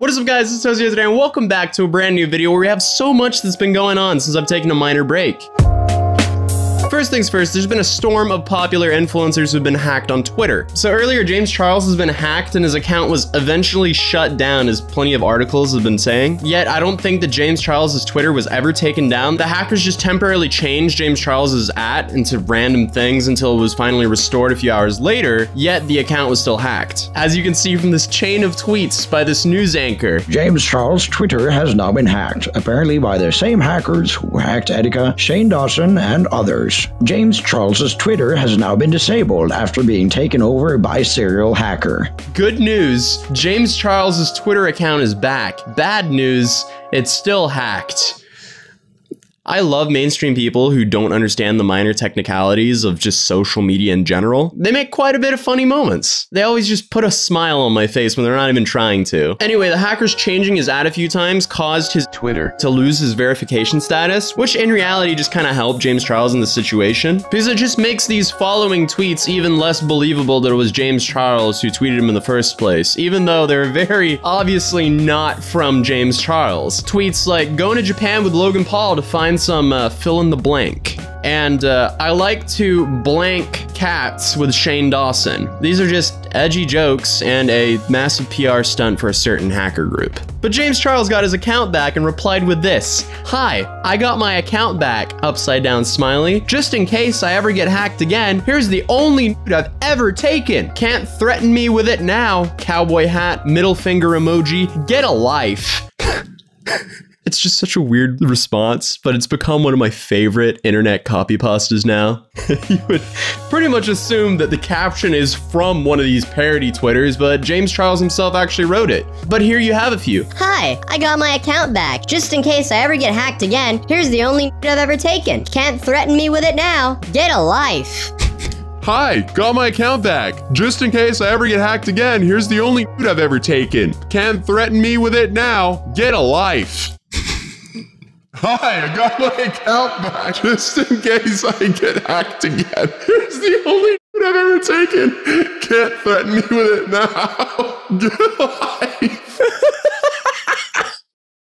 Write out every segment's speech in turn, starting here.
What is up, guys? It's Tozy today, and welcome back to a brand new video where we have so much that's been going on since I've taken a minor break. First things first, there's been a storm of popular influencers who've been hacked on Twitter. So earlier, James Charles has been hacked and his account was eventually shut down, as plenty of articles have been saying. Yet, I don't think that James Charles's Twitter was ever taken down. The hackers just temporarily changed James Charles's into random things until it was finally restored a few hours later, yet the account was still hacked. As you can see from this chain of tweets by this news anchor. James Charles' Twitter has now been hacked, apparently by the same hackers who hacked Etika, Shane Dawson, and others. James Charles's Twitter has now been disabled after being taken over by a serial hacker. Good news, James Charles's Twitter account is back. Bad news, it's still hacked. I love mainstream people who don't understand the minor technicalities of just social media in general. They make quite a bit of funny moments. They always just put a smile on my face when they're not even trying to. Anyway, the hackers changing his ad a few times caused his Twitter to lose his verification status, which in reality just kind of helped James Charles in this situation, because it just makes these following tweets even less believable that it was James Charles who tweeted him in the first place, even though they're very obviously not from James Charles. Tweets like, going to Japan with Logan Paul to find some fill in the blank. And I like to blank cats with Shane Dawson. These are just edgy jokes and a massive PR stunt for a certain hacker group. But James Charles got his account back and replied with this: "Hi, I got my account back, upside down smiley. Just in case I ever get hacked again, here's the only nude I've ever taken. Can't threaten me with it now. Cowboy hat, middle finger emoji, get a life." It's just such a weird response, but it's become one of my favorite internet copy pastas now. You would pretty much assume that the caption is from one of these parody Twitters, but James Charles himself actually wrote it. But here you have a few. "Hi, I got my account back. Just in case I ever get hacked again, here's the only I've ever taken. Can't threaten me with it now. Get a life." "Hi, got my account back. Just in case I ever get hacked again, here's the only I've ever taken. Can't threaten me with it now. Get a life." "Hi, I got my account back. Just in case I get hacked again, here's the only I've ever taken. Can't threaten me with it now. Get a life."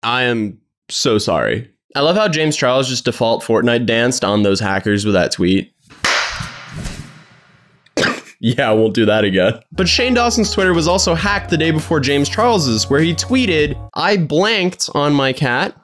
I am so sorry. I love how James Charles just default Fortnite danced on those hackers with that tweet. Yeah, I won't do that again. But Shane Dawson's Twitter was also hacked the day before James Charles's, where he tweeted, "I blanked on my cat,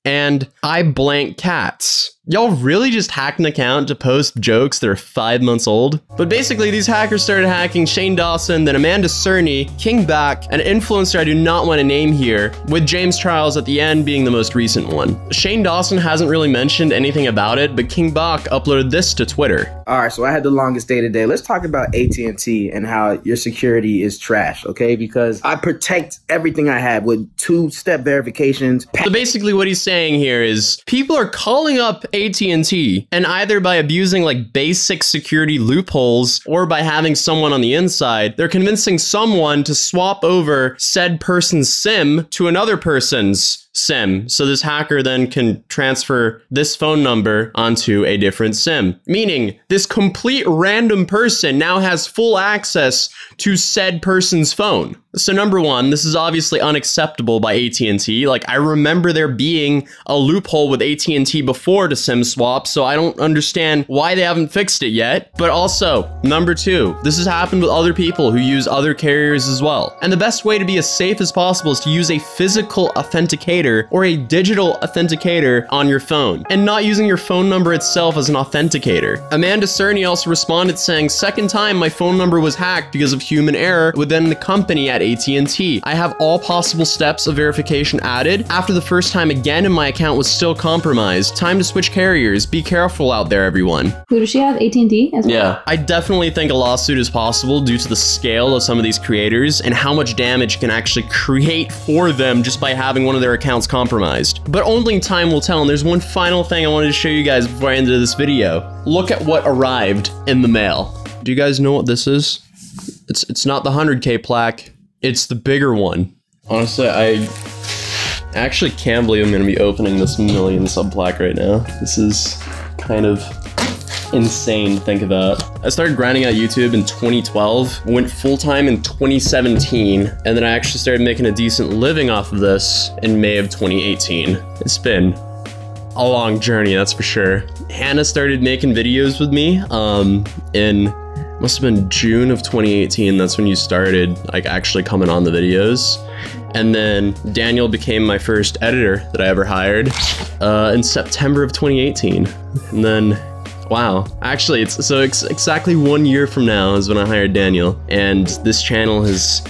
and I blank cats." Y'all really just hacked an account to post jokes that are 5 months old? But basically, these hackers started hacking Shane Dawson, then Amanda Cerny, King Bach, an influencer I do not want to name here, with James Charles at the end being the most recent one. Shane Dawson hasn't really mentioned anything about it, but King Bach uploaded this to Twitter. All right, so I had the longest day today. Let's talk about AT&T and how your security is trash, okay? Because I protect everything I have with two-step verifications. So basically what he's saying here is people are calling up AT&T, and either by abusing like basic security loopholes or by having someone on the inside, they're convincing someone to swap over said person's SIM to another person's SIM. So this hacker then can transfer this phone number onto a different SIM, meaning this complete random person now has full access to said person's phone. So number one, this is obviously unacceptable by AT&T. Like, I remember there being a loophole with AT&T before to SIM swap, so I don't understand why they haven't fixed it yet. But also, number two, this has happened with other people who use other carriers as well. And the best way to be as safe as possible is to use a physical authenticator or a digital authenticator on your phone, and not using your phone number itself as an authenticator. Amanda Cerny also responded saying, "Second time my phone number was hacked because of human error within the company at AT&T. I have all possible steps of verification added. After the first time again and my account was still compromised. Time to switch carriers. Be careful out there, everyone." Who does she have? AT&T as well? Yeah, I definitely think a lawsuit is possible due to the scale of some of these creators and how much damage it can actually create for them just by having one of their accounts compromised. But only time will tell, and there's one final thing I wanted to show you guys before I ended this video. Look at what arrived in the mail. Do you guys know what this is? It's not the 100K plaque. It's the bigger one. Honestly, I actually can't believe I'm going to be opening this million sub plaque right now. This is kind of insane to think of that. I started grinding out YouTube in 2012, went full-time in 2017, and then I actually started making a decent living off of this in May of 2018. It's been a long journey, that's for sure. Hannah started making videos with me must have been June of 2018. That's when you started like actually coming on the videos. And then Daniel became my first editor that I ever hired in September of 2018. And then, wow, actually it's exactly 1 year from now is when I hired Daniel. And this channel has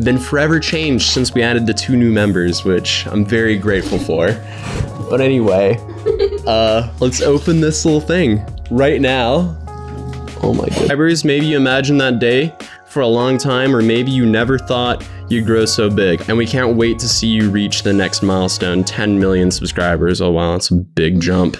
been forever changed since we added the 2 new members, which I'm very grateful for. But anyway, let's open this little thing right now. Oh my god. Subscribers, maybe you imagined that day for a long time, or maybe you never thought you'd grow so big. And we can't wait to see you reach the next milestone, 10 million subscribers. Oh wow, that's a big jump.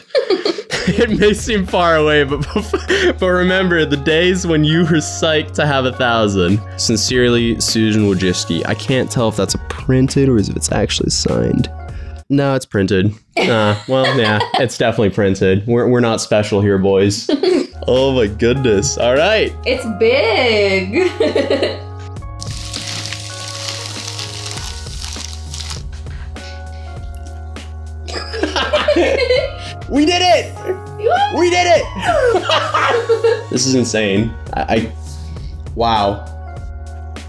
It may seem far away, but remember the days when you were psyched to have 1,000. Sincerely, Susan Wojcicki. I can't tell if that's printed or if it's actually signed. No, it's printed. Well, yeah, it's definitely printed. We're not special here, boys. Oh my goodness. All right. It's big. We did it! We did it! This is insane. Wow.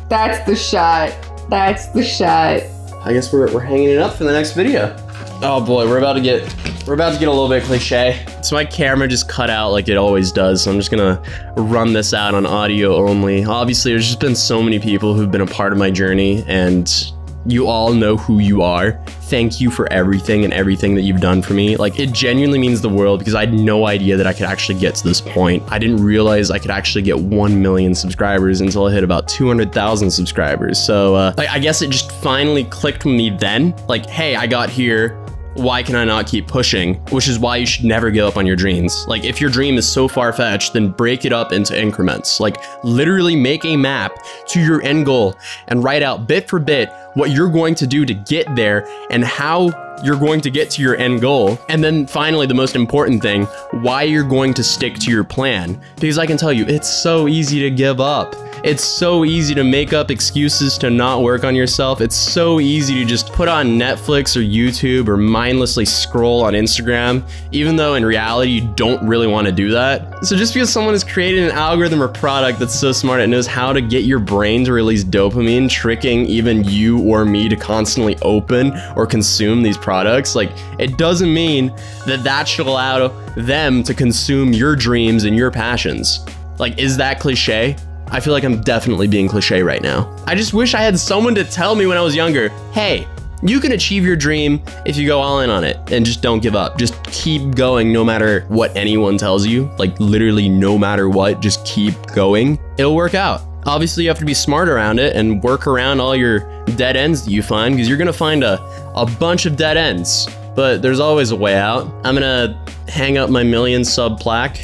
That's the shot. That's the shot. I guess we're hanging it up for the next video. Oh boy, we're about to get a little bit cliche. So my camera just cut out like it always does, so I'm just gonna run this out on audio only. Obviously, there's just been so many people who've been a part of my journey, and you all know who you are. Thank you for everything and everything that you've done for me. Like, it genuinely means the world because I had no idea that I could actually get to this point. I didn't realize I could actually get 1 million subscribers until I hit about 200,000 subscribers. So I guess it just finally clicked with me then. Like, hey, I got here. Why can I not keep pushing? Which is why you should never give up on your dreams. Like, if your dream is so far-fetched, then break it up into increments. Like, literally make a map to your end goal and write out bit for bit what you're going to do to get there and how you're going to get to your end goal. And then finally, the most important thing, why you're going to stick to your plan. Because I can tell you, it's so easy to give up. It's so easy to make up excuses to not work on yourself. It's so easy to just put on Netflix or YouTube or mindlessly scroll on Instagram, even though in reality you don't really want to do that. So just because someone has created an algorithm or product that's so smart it knows how to get your brain to release dopamine, tricking even you or me to constantly open or consume these products, like, it doesn't mean that that should allow them to consume your dreams and your passions. Like, is that cliche? I feel like I'm definitely being cliche right now. I just wish I had someone to tell me when I was younger, hey, you can achieve your dream if you go all in on it and just don't give up. Just keep going no matter what anyone tells you. Like, literally no matter what, just keep going. It'll work out. Obviously, you have to be smart around it and work around all your dead ends that you find, because you're gonna find a bunch of dead ends, but there's always a way out. I'm gonna hang up my 1 million sub plaque.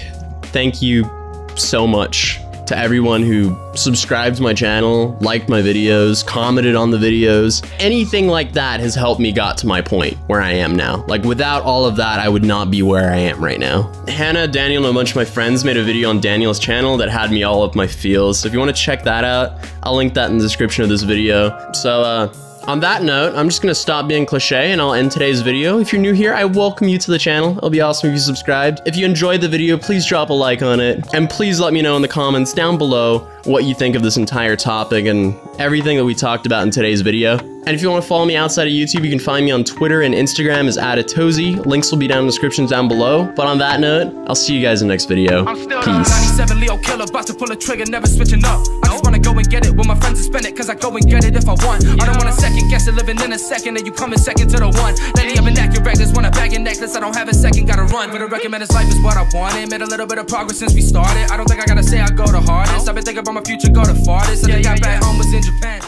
Thank you so much to everyone who subscribed to my channel, liked my videos, commented on the videos. Anything like that has helped me got to my point where I am now. Like, without all of that, I would not be where I am right now. Hannah, Daniel, and a bunch of my friends made a video on Daniel's channel that had me all up my feels. So if you want to check that out, I'll link that in the description of this video. So, on that note, I'm just gonna stop being cliche and I'll end today's video. If you're new here, I welcome you to the channel. It'll be awesome if you subscribed. If you enjoyed the video, please drop a like on it. And please let me know in the comments down below what you think of this entire topic and everything that we talked about in today's video. And if you want to follow me outside of YouTube, you can find me on Twitter and Instagram as @Atozy. Links will be down in the description down below. But on that note, I'll see you guys in the next video. Peace. 97 Leo killer, about to pull a trigger, never switching up. I just wanna go and get it with my friends and spend it, cause I go and get it if I want. I don't wanna second guess it, living in a second, and you coming second to the one. Lately I've been acting reckless, when I bag your necklace, I don't have a second, gotta run. But I recommend this life is what I wanted. Made a little bit of progress since we started. I don't think I gotta say I go the hardest. I've been thinking about my future, go the farthest. I think I back home was in Japan.